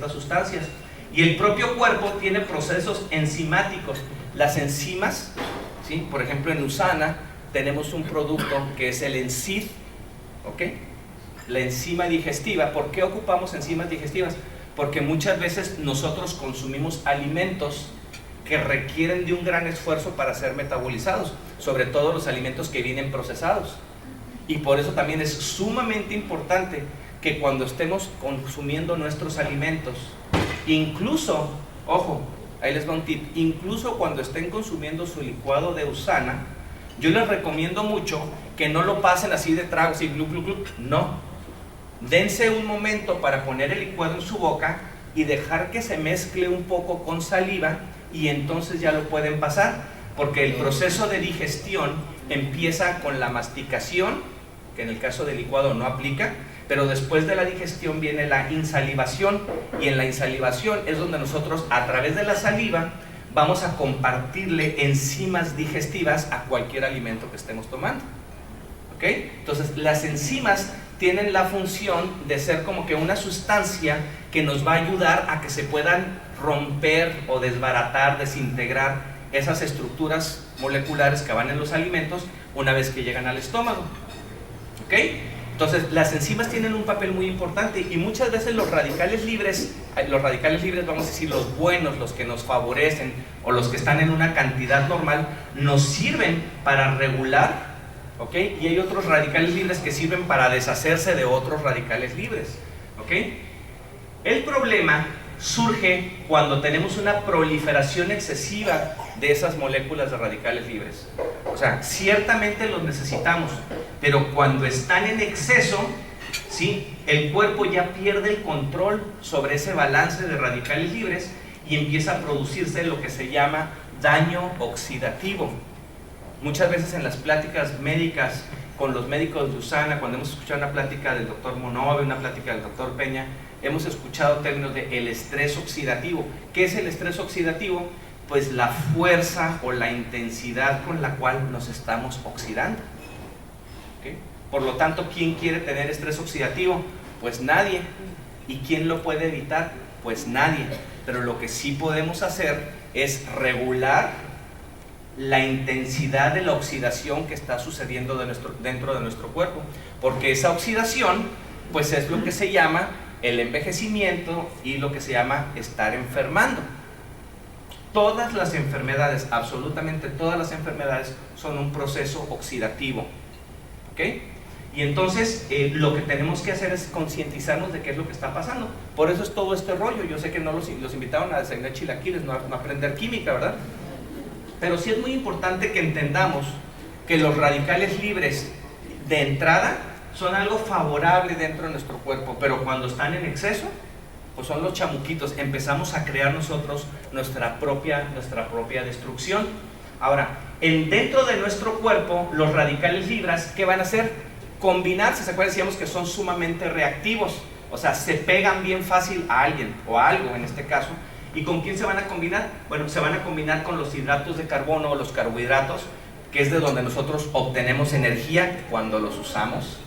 otras sustancias. Y el propio cuerpo tiene procesos enzimáticos. Las enzimas, ¿sí? Por ejemplo, en USANA tenemos un producto que es el ENZID, ¿ok? La enzima digestiva. ¿Por qué ocupamos enzimas digestivas? Porque muchas veces nosotros consumimos alimentos que requieren de un gran esfuerzo para ser metabolizados, sobre todo los alimentos que vienen procesados. Y por eso también es sumamente importante que cuando estemos consumiendo nuestros alimentos, incluso, ojo, ahí les va un tip, incluso cuando estén consumiendo su licuado de USANA, yo les recomiendo mucho que no lo pasen así de trago, así glu, glu, glu, no. Dense un momento para poner el licuado en su boca y dejar que se mezcle un poco con saliva, y entonces ya lo pueden pasar, porque el proceso de digestión empieza con la masticación, que en el caso del licuado no aplica, pero después de la digestión viene la insalivación, y en la insalivación es donde nosotros a través de la saliva vamos a compartirle enzimas digestivas a cualquier alimento que estemos tomando, ¿ok? Entonces las enzimas tienen la función de ser como que una sustancia que nos va a ayudar a que se puedan romper o desbaratar, desintegrar esas estructuras moleculares que van en los alimentos una vez que llegan al estómago, ¿ok? Entonces las enzimas tienen un papel muy importante, y muchas veces los radicales libres, vamos a decir los buenos, los que nos favorecen o los que están en una cantidad normal, nos sirven para regular, ¿ok? Y hay otros radicales libres que sirven para deshacerse de otros radicales libres, ¿ok? El problema surge cuando tenemos una proliferación excesiva de esas moléculas de radicales libres. O sea, ciertamente los necesitamos, pero cuando están en exceso, ¿sí? El cuerpo ya pierde el control sobre ese balance de radicales libres y empieza a producirse lo que se llama daño oxidativo. Muchas veces en las pláticas médicas con los médicos de USANA, cuando hemos escuchado una plática del doctor Monove, una plática del doctor Peña, hemos escuchado términos de el estrés oxidativo. ¿Qué es el estrés oxidativo? Pues la fuerza o la intensidad con la cual nos estamos oxidando, ¿okay? Por lo tanto, ¿quién quiere tener estrés oxidativo? Pues nadie. ¿Y quién lo puede evitar? Pues nadie. Pero lo que sí podemos hacer es regular la intensidad de la oxidación que está sucediendo dentro de nuestro cuerpo, porque esa oxidación pues es lo que se llama el envejecimiento y lo que se llama estar enfermando. Todas las enfermedades, absolutamente todas las enfermedades, son un proceso oxidativo, ¿ok? Y entonces lo que tenemos que hacer es concientizarnos de qué es lo que está pasando. Por eso es todo este rollo. Yo sé que no los invitaron a desayunar chilaquiles, no a aprender química, ¿verdad? Pero sí es muy importante que entendamos que los radicales libres de entrada son algo favorable dentro de nuestro cuerpo, pero cuando están en exceso, pues son los chamuquitos. Empezamos a crear nosotros nuestra propia destrucción. Ahora, dentro de nuestro cuerpo, los radicales libres, ¿qué van a hacer? Combinarse. ¿Se acuerdan? Decíamos que son sumamente reactivos, o sea, se pegan bien fácil a alguien o a algo en este caso. ¿Y con quién se van a combinar? Bueno, se van a combinar con los hidratos de carbono o los carbohidratos, que es de donde nosotros obtenemos energía cuando los usamos,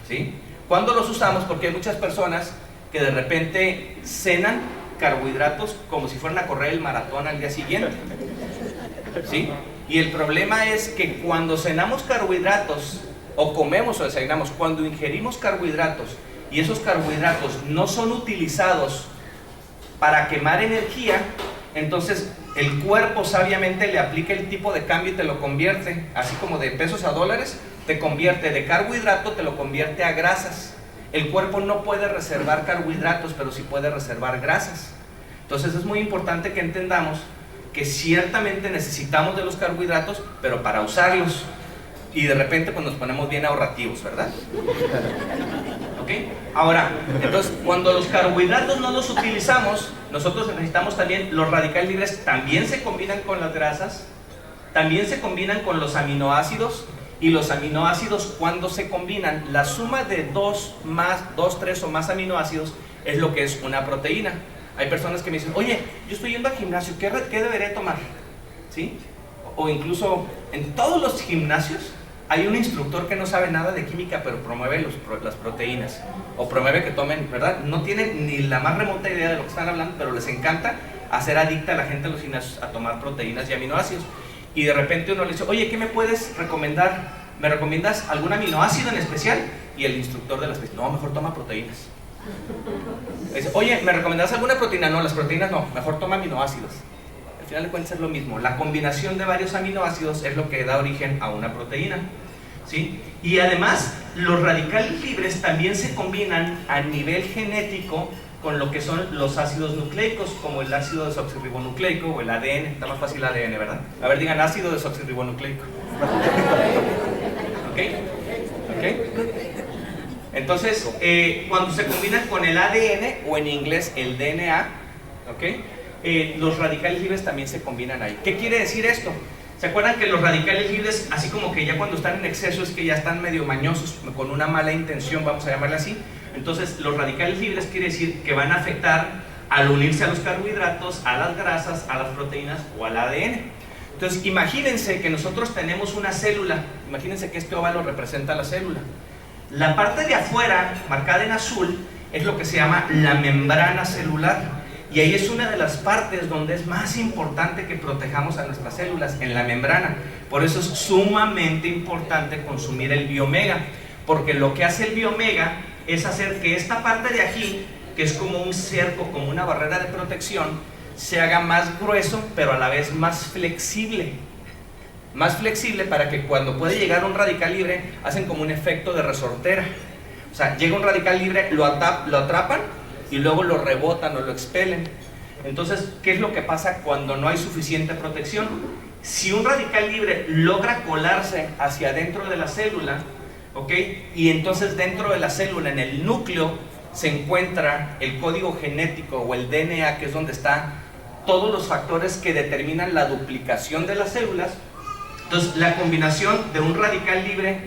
¿sí? Cuando los usamos, porque hay muchas personas que de repente cenan carbohidratos como si fueran a correr el maratón al día siguiente, ¿sí? Y el problema es que cuando cenamos carbohidratos, o comemos o desayunamos, cuando ingerimos carbohidratos y esos carbohidratos no son utilizados para quemar energía, entonces el cuerpo sabiamente le aplica el tipo de cambio y te lo convierte, así como de pesos a dólares, te convierte de carbohidrato, te lo convierte a grasas. El cuerpo no puede reservar carbohidratos, pero sí puede reservar grasas. Entonces es muy importante que entendamos que ciertamente necesitamos de los carbohidratos, pero para usarlos. Y de repente pues nos ponemos bien ahorrativos, ¿verdad? ¿Ok? Ahora, entonces cuando los carbohidratos no los utilizamos, nosotros necesitamos también, los radicales libres también se combinan con las grasas, también se combinan con los aminoácidos, y los aminoácidos cuando se combinan, la suma de 2, 3 o más aminoácidos es lo que es una proteína. Hay personas que me dicen, oye, yo estoy yendo al gimnasio, ¿qué deberé tomar? ¿Sí? O incluso en todos los gimnasios Hay un instructor que no sabe nada de química, pero promueve las proteínas, o promueve que tomen, ¿verdad? No tienen ni la más remota idea de lo que están hablando, pero les encanta hacer adicta a la gente a los gimnasios a tomar proteínas y aminoácidos. Y de repente uno le dice, oye, ¿qué me puedes recomendar? ¿Me recomiendas algún aminoácido en especial? Y el instructor de las dice, no, mejor toma proteínas. Dice, oye, ¿me recomendas alguna proteína? No, las proteínas no, mejor toma aminoácidos. Al final de cuentas es lo mismo. La combinación de varios aminoácidos es lo que da origen a una proteína, ¿sí? Y además, los radicales libres también se combinan a nivel genético con lo que son los ácidos nucleicos, como el ácido desoxirribonucleico o el ADN. Está más fácil ADN, ¿verdad? A ver, digan ácido desoxirribonucleico. ¿Ok? ¿Ok? Entonces, cuando se combinan con el ADN, o en inglés el DNA, ¿ok? Los radicales libres también se combinan ahí. ¿Qué quiere decir esto? ¿Se acuerdan que los radicales libres, así como que ya cuando están en exceso es que ya están medio mañosos, con una mala intención, vamos a llamarle así? Entonces, los radicales libres quiere decir que van a afectar al unirse a los carbohidratos, a las grasas, a las proteínas o al ADN. Entonces, imagínense que nosotros tenemos una célula, imagínense que este óvalo representa la célula. La parte de afuera, marcada en azul, es lo que se llama la membrana celular. Y ahí es una de las partes donde es más importante que protejamos a nuestras células, en la membrana. Por eso es sumamente importante consumir el biomega, porque lo que hace el biomega es hacer que esta parte de aquí, que es como un cerco, como una barrera de protección, se haga más grueso, pero a la vez más flexible. Más flexible para que cuando puede llegar un radical libre, hacen como un efecto de resortera. O sea, llega un radical libre, lo atrapan y luego lo rebotan o lo expelen. Entonces, ¿qué es lo que pasa cuando no hay suficiente protección? Si un radical libre logra colarse hacia adentro de la célula, ¿ok? Y entonces dentro de la célula, en el núcleo, se encuentra el código genético o el DNA, que es donde están todos los factores que determinan la duplicación de las células. Entonces, la combinación de un radical libre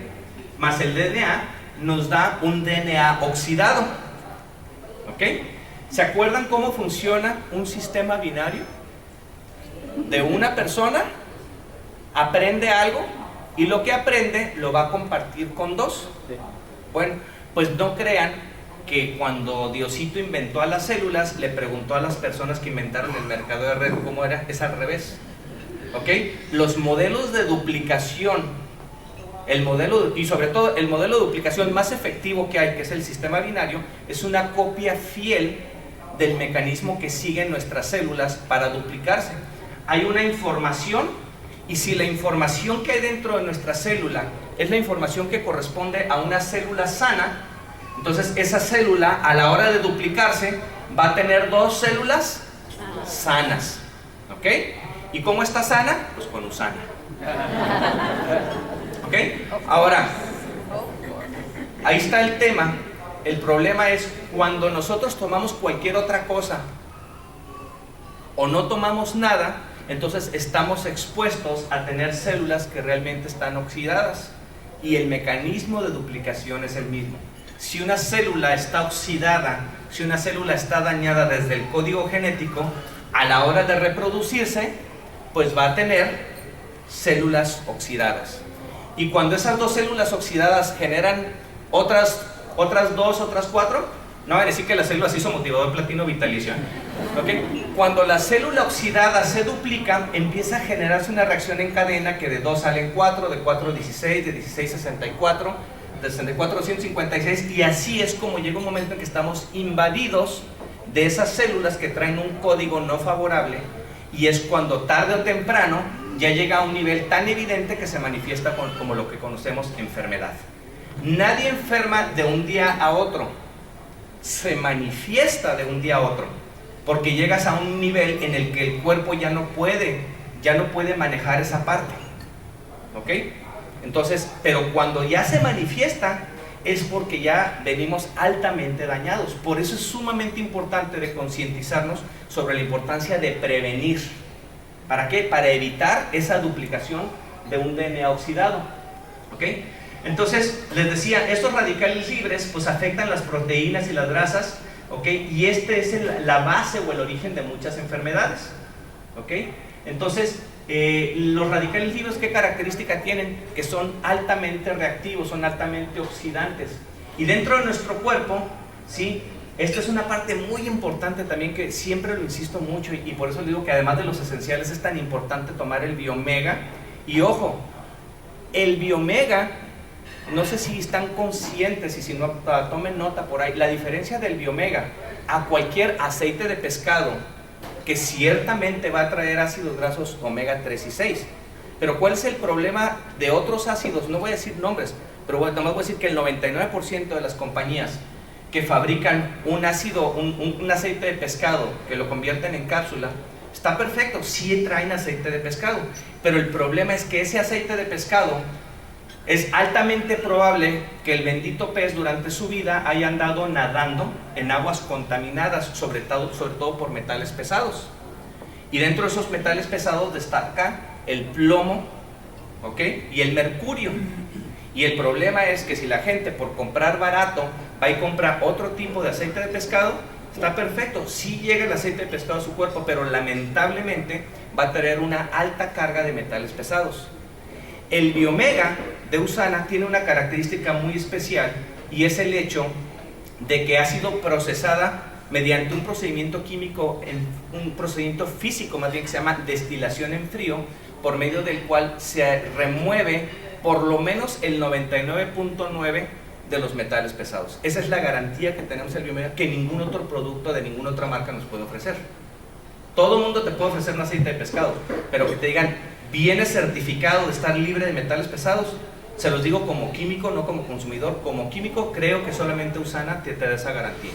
más el DNA nos da un DNA oxidado. ¿Ok? ¿Se acuerdan cómo funciona un sistema binario? De una persona aprende algo y lo que aprende lo va a compartir con dos. Bueno, pues no crean que cuando Diosito inventó a las células le preguntó a las personas que inventaron el mercado de red cómo era. Es al revés. ¿Ok? Los modelos de duplicación, y sobre todo el modelo de duplicación más efectivo que hay, que es el sistema binario, es una copia fiel del mecanismo que siguen nuestras células para duplicarse. Hay una información, y si la información que hay dentro de nuestra célula es la información que corresponde a una célula sana, entonces esa célula a la hora de duplicarse va a tener dos células sanas. ¿Ok? ¿Y cómo está sana? Pues con USANA. ¿Ok? Ahora, ahí está el tema. El problema es cuando nosotros tomamos cualquier otra cosa o no tomamos nada, entonces estamos expuestos a tener células que realmente están oxidadas, y el mecanismo de duplicación es el mismo. Si una célula está oxidada, si una célula está dañada desde el código genético, a la hora de reproducirse, pues va a tener células oxidadas. Y cuando esas dos células oxidadas generan otras dos, otras cuatro, no van a decir que las células isomotivador platino vitalicio. ¿Okay? Cuando la célula oxidada se duplica, empieza a generarse una reacción en cadena que de 2 salen 4, de 4 16, de 16 64, de 64 156, y así es como llega un momento en que estamos invadidos de esas células que traen un código no favorable, y es cuando tarde o temprano ya llega a un nivel tan evidente que se manifiesta como lo que conocemos enfermedad. Nadie enferma de un día a otro, se manifiesta de un día a otro, porque llegas a un nivel en el que el cuerpo ya no puede manejar esa parte. ¿Ok? Entonces, pero cuando ya se manifiesta es porque ya venimos altamente dañados. Por eso es sumamente importante de concientizarnos sobre la importancia de prevenir. ¿Para qué? Para evitar esa duplicación de un DNA oxidado. ¿Ok? Entonces, les decía, estos radicales libres pues afectan las proteínas y las grasas, ¿ok? Y este es la base o el origen de muchas enfermedades, ¿ok? Entonces, Los radicales libres, ¿qué característica tienen? Que son altamente reactivos, son altamente oxidantes. Y dentro de nuestro cuerpo, ¿sí? Esta es una parte muy importante también que siempre lo insisto mucho y por eso digo que además de los esenciales es tan importante tomar el Biomega. Y ojo, el Biomega, no sé si están conscientes y si no, tomen nota por ahí, la diferencia del Biomega a cualquier aceite de pescado que ciertamente va a traer ácidos grasos omega 3 y 6. Pero ¿cuál es el problema de otros ácidos? No voy a decir nombres, pero nomás voy a decir que el 99% de las compañías que fabrican un ácido, un aceite de pescado que lo convierten en cápsula, está perfecto, sí traen aceite de pescado, pero el problema es que ese aceite de pescado es altamente probable que el bendito pez durante su vida haya andado nadando en aguas contaminadas, sobre todo por metales pesados. Y dentro de esos metales pesados destaca el plomo, ¿ok? Y el mercurio. Y el problema es que si la gente por comprar barato va y compra otro tipo de aceite de pescado, está perfecto, sí llega el aceite de pescado a su cuerpo, pero lamentablemente va a tener una alta carga de metales pesados. El Biomega de Usana tiene una característica muy especial y es el hecho de que ha sido procesada mediante un procedimiento químico, un procedimiento físico más bien, que se llama destilación en frío, por medio del cual se remueve por lo menos el 99.9% de los metales pesados. Esa es la garantía que tenemos en el Biomega, que ningún otro producto de ninguna otra marca nos puede ofrecer. Todo el mundo te puede ofrecer un aceite de pescado, pero que te digan, viene certificado de estar libre de metales pesados. Se los digo como químico, no como consumidor. Como químico creo que solamente Usana te da esa garantía.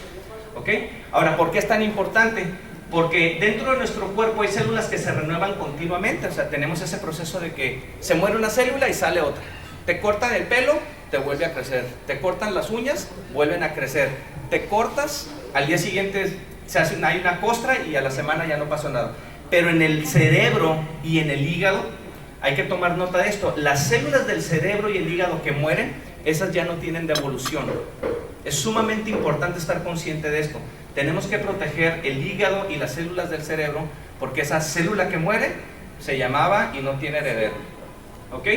¿Ok? Ahora, ¿por qué es tan importante? Porque dentro de nuestro cuerpo hay células que se renuevan continuamente. O sea, tenemos ese proceso de que se muere una célula y sale otra. Te cortan el pelo, te vuelve a crecer. Te cortan las uñas, vuelven a crecer. Te cortas, al día siguiente hay una costra y a la semana ya no pasó nada. Pero en el cerebro y en el hígado hay que tomar nota de esto. Las células del cerebro y el hígado que mueren, esas ya no tienen devolución. Es sumamente importante estar consciente de esto. Tenemos que proteger el hígado y las células del cerebro, porque esa célula que muere se llamaba y no tiene heredero. ¿Ok?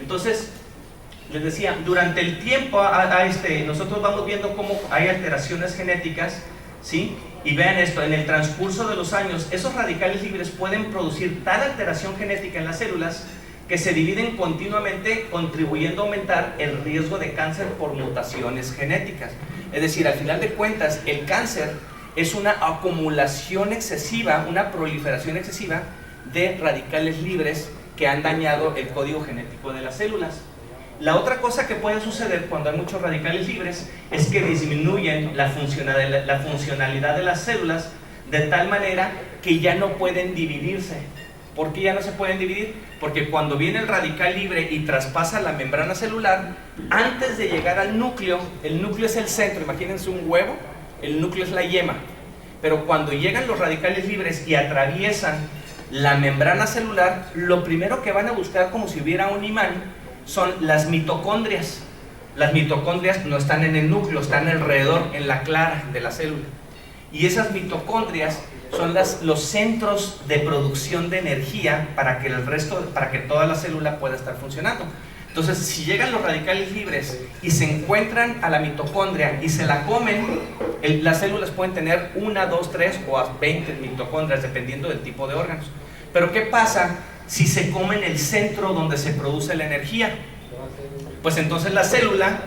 Entonces, les decía, durante el tiempo nosotros vamos viendo cómo hay alteraciones genéticas, ¿sí? Y vean esto, en el transcurso de los años, esos radicales libres pueden producir tal alteración genética en las células que se dividen continuamente, contribuyendo a aumentar el riesgo de cáncer por mutaciones genéticas. Es decir, al final de cuentas, el cáncer es una acumulación excesiva, una proliferación excesiva de radicales libres que han dañado el código genético de las células. La otra cosa que puede suceder cuando hay muchos radicales libres es que disminuyen la funcionalidad de las células de tal manera que ya no pueden dividirse. ¿Por qué ya no se pueden dividir? Porque cuando viene el radical libre y traspasa la membrana celular, antes de llegar al núcleo, el núcleo es el centro, imagínense un huevo, el núcleo es la yema. Pero cuando llegan los radicales libres y atraviesan la membrana celular, lo primero que van a buscar, como si hubiera un imán, son las mitocondrias. Las mitocondrias no están en el núcleo, están alrededor, en la clara de la célula. Y esas mitocondrias son los centros de producción de energía para que toda la célula pueda estar funcionando. Entonces, si llegan los radicales libres y se encuentran a la mitocondria y se la comen, las células pueden tener 1, 2, 3 o a 20 mitocondrias, dependiendo del tipo de órganos. Pero ¿qué pasa si se comen el centro donde se produce la energía? Pues entonces la célula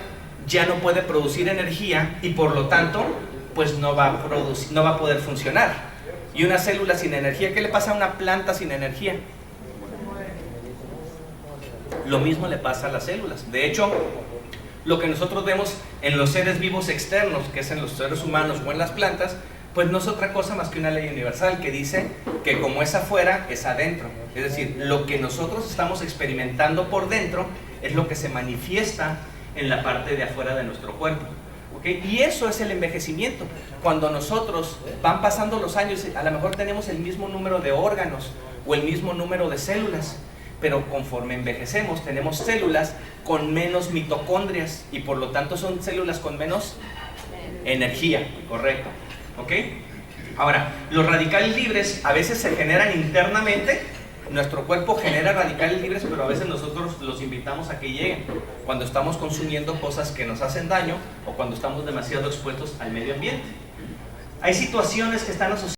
ya no puede producir energía y por lo tanto pues no va a poder funcionar. Y una célula sin energía, ¿qué le pasa a una planta sin energía? Lo mismo le pasa a las células. De hecho, lo que nosotros vemos en los seres vivos externos, que es en los seres humanos o en las plantas, pues no es otra cosa más que una ley universal que dice que como es afuera, es adentro. Es decir, lo que nosotros estamos experimentando por dentro es lo que se manifiesta en la parte de afuera de nuestro cuerpo. ¿Okay? Y eso es el envejecimiento. Cuando nosotros van pasando los años, a lo mejor tenemos el mismo número de órganos o el mismo número de células, pero conforme envejecemos tenemos células con menos mitocondrias y por lo tanto son células con menos energía, correcto. ¿Ok? Ahora, los radicales libres a veces se generan internamente Nuestro cuerpo genera radicales libres, pero a veces nosotros los invitamos a que lleguen cuando estamos consumiendo cosas que nos hacen daño o cuando estamos demasiado expuestos al medio ambiente. Hay situaciones que están asociadas